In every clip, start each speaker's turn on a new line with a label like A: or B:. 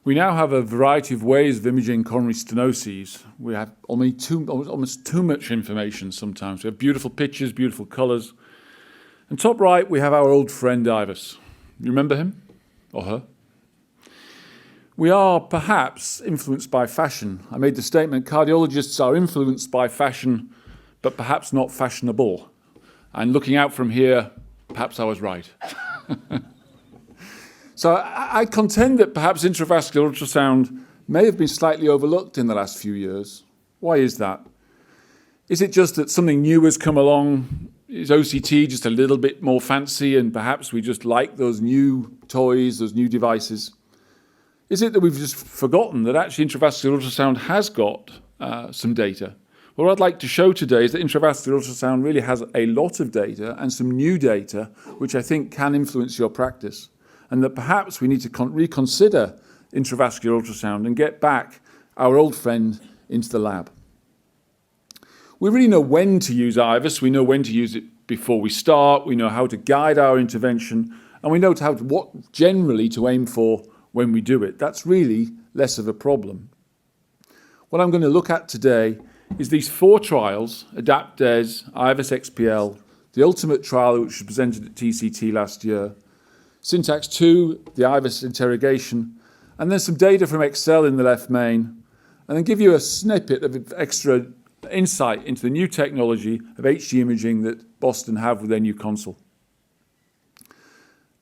A: We now have a variety of ways of imaging coronary stenoses. We have almost too much information sometimes. We have beautiful pictures, beautiful colours. And top right, we have our old friend IVUS. You remember him or her? We are perhaps influenced by fashion. I made the statement, cardiologists are influenced by fashion, but perhaps not fashionable. And looking out from here, perhaps I was right. So I contend that perhaps intravascular ultrasound may have been slightly overlooked in the last few years. Why is that? Is it just that something new has come along? Is OCT just a little bit more fancy and perhaps we just like those new toys, those new devices? Is it that we've just forgotten that actually intravascular ultrasound has got some data? Well, what I'd like to show today is that intravascular ultrasound really has a lot of data and some new data which I think can influence your practice, and that perhaps we need to reconsider intravascular ultrasound and get back our old friend into the lab. We really know when to use IVUS. We know when to use it before we start. We know how to guide our intervention, and we know what generally to aim for when we do it. That's really less of a problem. What I'm going to look at today is these 4 trials, ADAPT-DES, IVUS-XPL, the ultimate trial which was presented at TCT last year, Syntax 2, the IVUS interrogation, and then some data from Excel in the left main, and then give you a snippet of extra insight into the new technology of HD imaging that Boston have with their new console.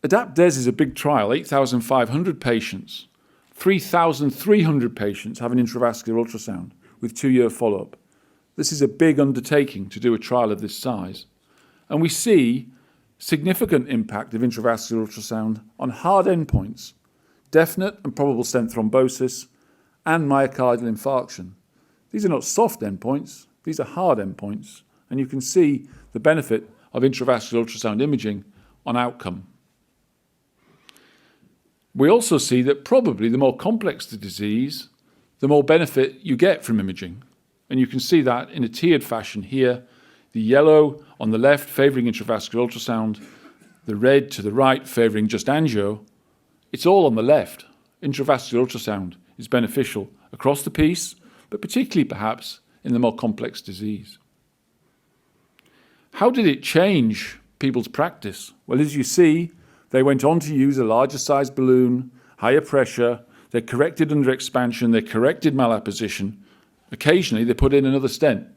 A: ADAPT-DES is a big trial, 8,500 patients. 3,300 patients have an intravascular ultrasound with 2-year follow-up. This is a big undertaking to do a trial of this size. And we see significant impact of intravascular ultrasound on hard endpoints, definite and probable stent thrombosis, and myocardial infarction. These are not soft endpoints, these are hard endpoints, and you can see the benefit of intravascular ultrasound imaging on outcome. We also see that probably the more complex the disease, the more benefit you get from imaging. And you can see that in a tiered fashion here, the yellow on the left favouring intravascular ultrasound, the red to the right favouring just angio. It's all on the left. Intravascular ultrasound is beneficial across the piece, but particularly perhaps in the more complex disease. How did it change people's practice? Well, as you see, they went on to use a larger size balloon, higher pressure, they corrected under expansion, they corrected malposition. Occasionally, they put in another stent.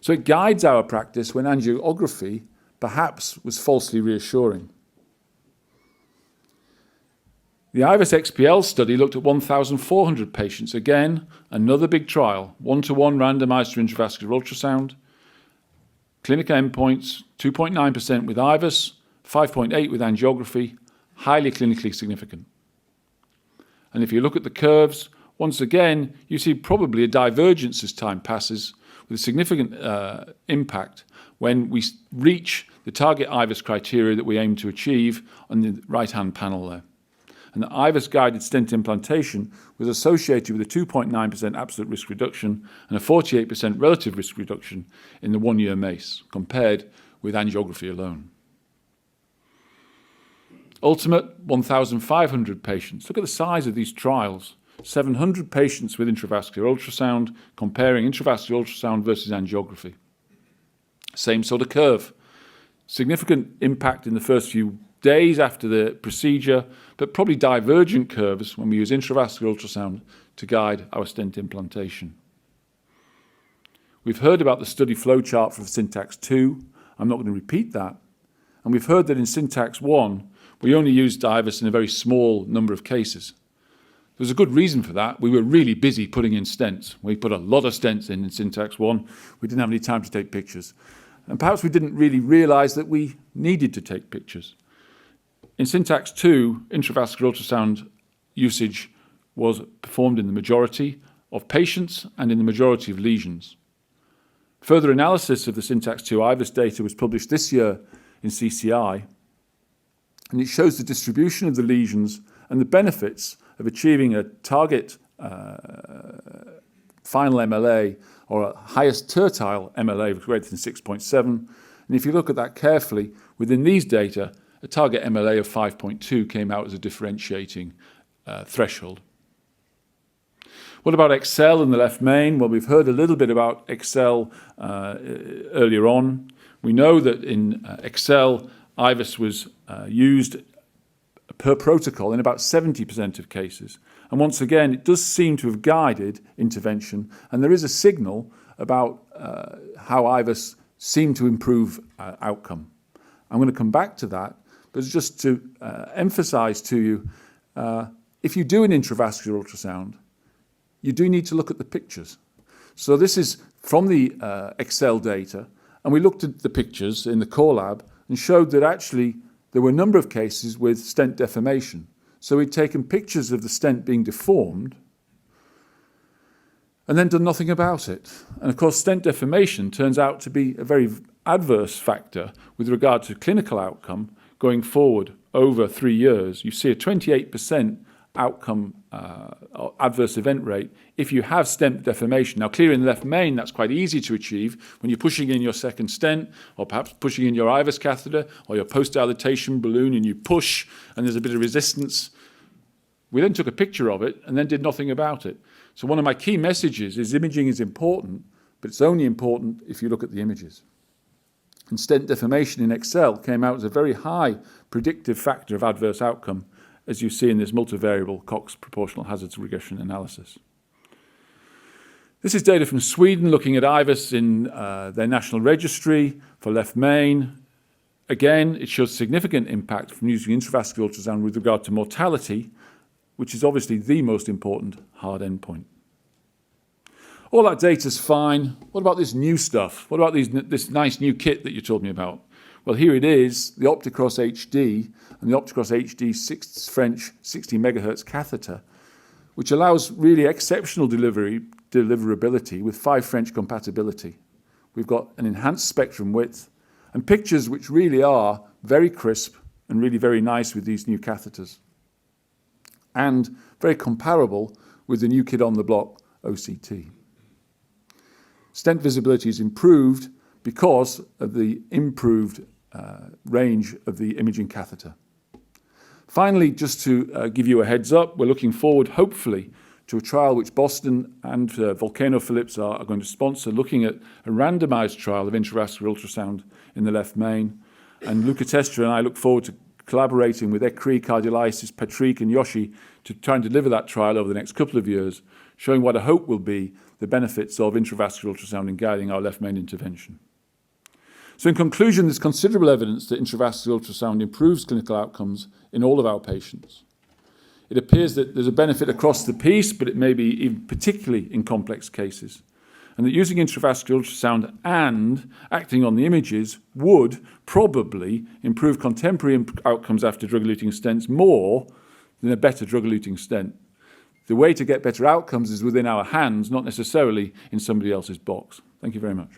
A: So it guides our practice when angiography perhaps was falsely reassuring. The IVUS-XPL study looked at 1,400 patients. Again, another big trial, 1-to-1 randomized to intravascular ultrasound. Clinical endpoints, 2.9% with IVUS, 5.8% with angiography, highly clinically significant. And if you look at the curves, once again, you see probably a divergence as time passes with a significant impact when we reach the target IVUS criteria that we aim to achieve on the right-hand panel there. And the IVUS-guided stent implantation was associated with a 2.9% absolute risk reduction and a 48% relative risk reduction in the 1-year MACE, compared with angiography alone. Ultimate, 1,500 patients. Look at the size of these trials. 700 patients with intravascular ultrasound, comparing intravascular ultrasound versus angiography. Same sort of curve. Significant impact in the first few days after the procedure, but probably divergent curves when we use intravascular ultrasound to guide our stent implantation. We've heard about the study flowchart for Syntax 2. I'm not going to repeat that. And we've heard that in Syntax 1, we only used IVUS in a very small number of cases. There's a good reason for that. We were really busy putting in stents. We put a lot of stents in Syntax 1. We didn't have any time to take pictures. And perhaps we didn't really realize that we needed to take pictures. In Syntax 2, intravascular ultrasound usage was performed in the majority of patients and in the majority of lesions. Further analysis of the Syntax 2 IVUS data was published this year in CCI, and it shows the distribution of the lesions and the benefits of achieving a target final MLA or a highest tertile MLA of greater than 6.7. And if you look at that carefully, within these data, a target MLA of 5.2 came out as a differentiating threshold. What about XL in the left main? Well, we've heard a little bit about XL earlier on. We know that in XL, IVUS was used per protocol in about 70% of cases. And once again, it does seem to have guided intervention, and there is a signal about how IVUS seem to improve outcome. I'm going to come back to that, but just to emphasize to you, if you do an intravascular ultrasound, you do need to look at the pictures. So this is from the XL data, and we looked at the pictures in the core lab and showed that actually there were a number of cases with stent deformation. So we'd taken pictures of the stent being deformed and then done nothing about it. And of course, stent deformation turns out to be a very adverse factor with regard to clinical outcome going forward over 3 years. You see a 28% outcome adverse event rate if you have stent deformation. Now, clearly in the left main, that's quite easy to achieve when you're pushing in your second stent, or perhaps pushing in your IVUS catheter or your post-dilatation balloon, and you push and there's a bit of resistance. We then took a picture of it and then did nothing about it. So one of my key messages is imaging is important, but it's only important if you look at the images. And stent deformation in XL came out as a very high predictive factor of adverse outcome, as you see in this multivariable Cox proportional hazards regression analysis. This is data from Sweden looking at IVUS in their national registry for left main. Again, it shows significant impact from using intravascular ultrasound with regard to mortality, which is obviously the most important hard endpoint. All that data's fine. What about this new stuff? What about this nice new kit that you told me about? Well, here it is, the OPTICROSS HD and the OPTICROSS HD French 60 megahertz catheter, which allows really exceptional deliverability with 5 French compatibility. We've got an enhanced spectrum width and pictures which really are very crisp and really very nice with these new catheters, and very comparable with the new kid on the block, OCT. Stent visibility is improved because of the improved range of the imaging catheter. Finally, just to give you a heads up, we're looking forward, hopefully, to a trial which Boston and Volcano Phillips are going to sponsor, looking at a randomized trial of intravascular ultrasound in the left main. And Luca Testra and I look forward to collaborating with ECRI, Cardiology, Patrick and Yoshi to try and deliver that trial over the next couple of years, showing what I hope will be the benefits of intravascular ultrasound in guiding our left main intervention. So in conclusion, there's considerable evidence that intravascular ultrasound improves clinical outcomes in all of our patients. It appears that there's a benefit across the piece, but it may be even particularly in complex cases, and that using intravascular ultrasound and acting on the images would probably improve contemporary outcomes after drug-eluting stents more than a better drug-eluting stent. The way to get better outcomes is within our hands, not necessarily in somebody else's box. Thank you very much.